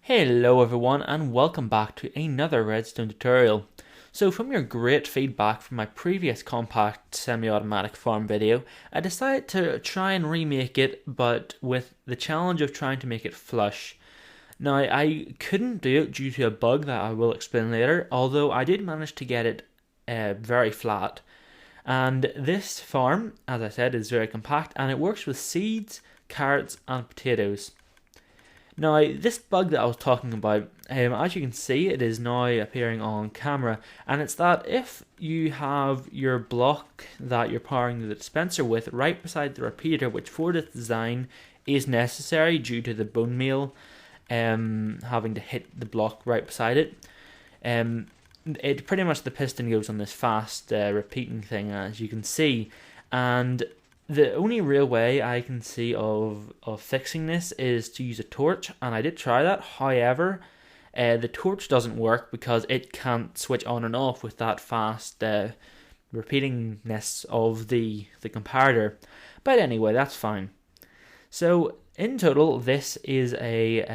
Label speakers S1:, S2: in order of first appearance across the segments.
S1: Hello everyone and welcome back to another redstone tutorial. So from your great feedback from my previous compact semi-automatic farm video, I decided to try and remake it, but with the challenge of trying to make it flush. Now I couldn't do it due to a bug that I will explain later, although I did manage to get it very flat. And this farm, as I said, is very compact and it works with seeds, carrots and potatoes. Now, this bug that I was talking about, as you can see, it is now appearing on camera, and it's that if you have your block that you're powering the dispenser with right beside the repeater, which for this design is necessary due to the bone meal having to hit the block right beside it, it pretty much the piston goes on this fast repeating thing, as you can see, and the only real way I can see of fixing this is to use a torch, and I did try that. However, the torch doesn't work because it can't switch on and off with that fast repeatingness of the comparator. But anyway, that's fine. So in total, this is a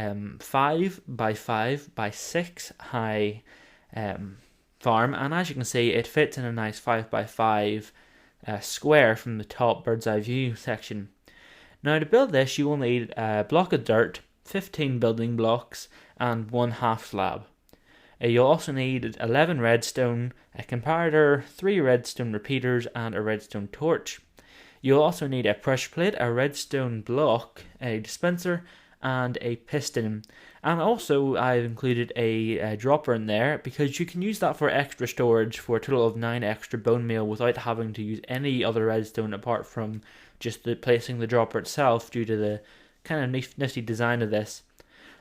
S1: 5 by 5 by 6 high farm, and as you can see, it fits in a nice 5 by 5 square from the top bird's eye view section. Now to build this you will need a block of dirt, 15 building blocks and one half slab. You'll also need 11 redstone, a comparator, 3 redstone repeaters and a redstone torch. You'll also need a pressure plate, a redstone block, a dispenser and a piston, and also I've included a dropper in there because you can use that for extra storage for a total of 9 extra bone meal without having to use any other redstone apart from just placing the dropper itself due to the kind of nifty design of this.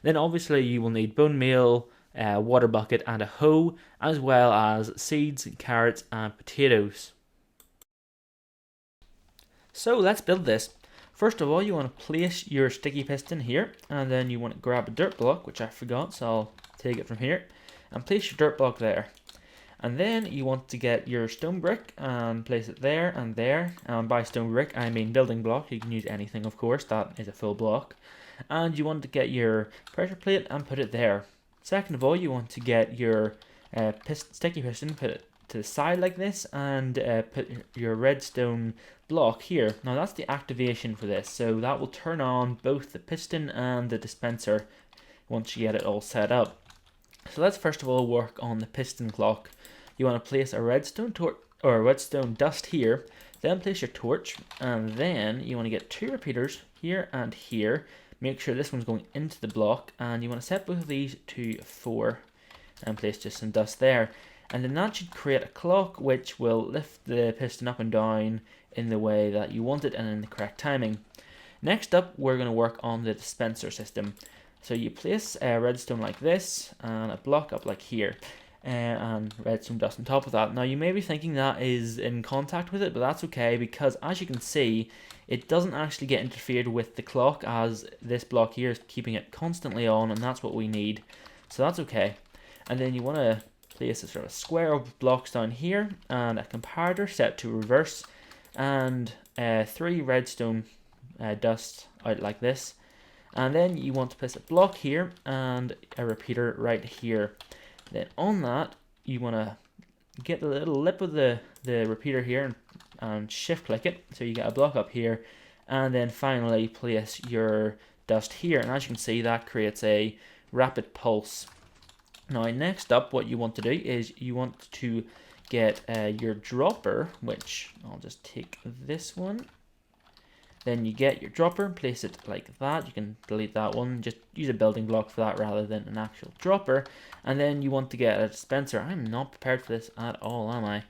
S1: Then obviously you will need bone meal, a water bucket and a hoe, as well as seeds, carrots and potatoes. So let's build this. First of all, you want to place your sticky piston here, and then you want to grab a dirt block, which I forgot, so I'll take it from here, and place your dirt block there. And then you want to get your stone brick and place it there and there. By stone brick, I mean building block. You can use anything, of course, that is a full block. And you want to get your pressure plate and put it there. Second of all, you want to get your sticky piston, put it to the side like this, and put your redstone block here. Now that's the activation for this, so that will turn on both the piston and the dispenser once you get it all set up. So let's first of all work on the piston clock. You want to place a redstone redstone dust here, then place your torch, and then you want to get 2 repeaters here and here. Make sure this one's going into the block, and you want to set both of these to 4 and place just some dust there. And then that should create a clock which will lift the piston up and down in the way that you want it and in the correct timing. Next up, we're going to work on the dispenser system. So you place a redstone like this and a block up like here, and redstone dust on top of that. Now you may be thinking that is in contact with it, but that's okay because as you can see, it doesn't actually get interfered with the clock, as this block here is keeping it constantly on, and that's what we need. So that's okay. And then you want to place a sort of square of blocks down here and a comparator set to reverse, and 3 redstone dust out like this. And then you want to place a block here and a repeater right here. Then on that you want to get the little lip of the repeater here and shift click it so you get a block up here, and then finally place your dust here, and as you can see that creates a rapid pulse. Now next up, what you want to do is you want to get your dropper, which I'll just take this one. Then you get your dropper and place it like that. You can delete that one, just use a building block for that rather than an actual dropper. And then you want to get a dispenser. I'm not prepared for this at all, am I?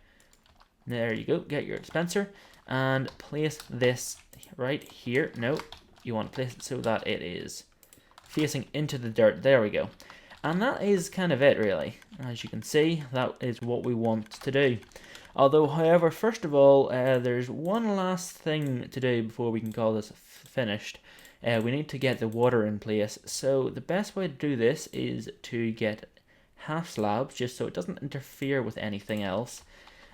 S1: There you go, get your dispenser and place this right here. No, you want to place it so that it is facing into the dirt. There we go. And that is kind of it really. As you can see, that is what we want to do. Although, however, first of all, there's one last thing to do before we can call this finished. We need to get the water in place. So the best way to do this is to get half slabs, just so it doesn't interfere with anything else.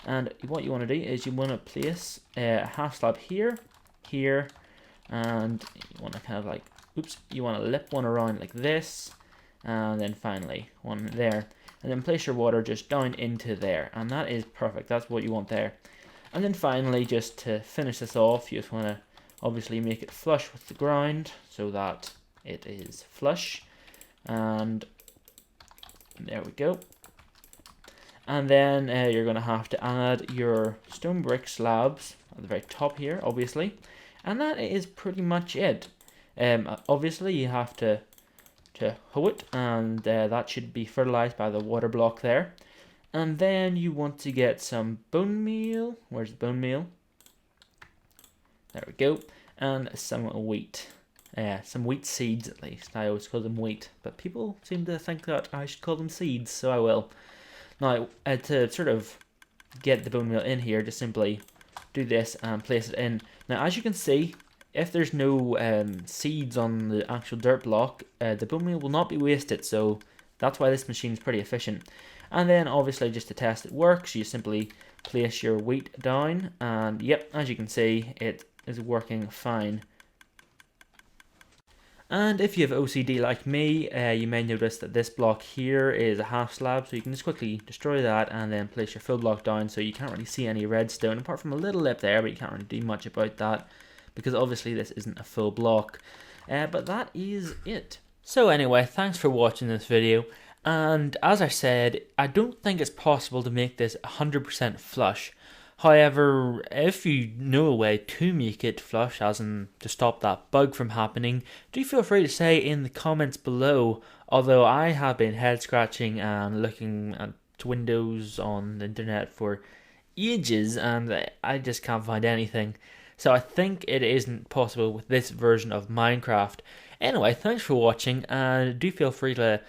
S1: And what you want to do is you want to place a half slab here, here, and you want to kind of like, you want to lip one around like this, and then finally one there. And then place your water just down into there, and that is perfect. That's what you want there. And then finally, just to finish this off, you just want to obviously make it flush with the ground so that it is flush. And there we go. And then you're going to have to add your stone brick slabs at the very top here, obviously. And that is pretty much it. Obviously, you have to hoe it, and that should be fertilized by the water block there. And then you want to get some bone meal. Where's the bone meal? There we go. And some wheat. Some wheat seeds at least. I always call them wheat, but people seem to think that I should call them seeds, so I will. Now, to sort of get the bone meal in here, just simply do this and place it in. Now, as you can see, if there's no seeds on the actual dirt block, the bone meal will not be wasted, so that's why this machine is pretty efficient. And then obviously just to test it works, you simply place your wheat down, and yep, as you can see, it is working fine. And if you have OCD like me, you may notice that this block here is a half slab, so you can just quickly destroy that and then place your full block down, so you can't really see any redstone, apart from a little lip there, but you can't really do much about that, because obviously this isn't a full block. But that is it. So anyway, thanks for watching this video. And as I said, I don't think it's possible to make this 100% flush. However, if you know a way to make it flush, as in to stop that bug from happening, do feel free to say in the comments below. Although I have been head scratching and looking at windows on the internet for ages, and I just can't find anything. So I think it isn't possible with this version of Minecraft. Anyway, thanks for watching, and do feel free to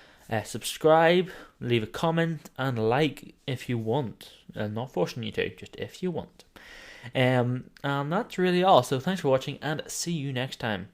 S1: subscribe, leave a comment, and like if you want. I'm not forcing you to, just if you want. And that's really all. So thanks for watching, and see you next time.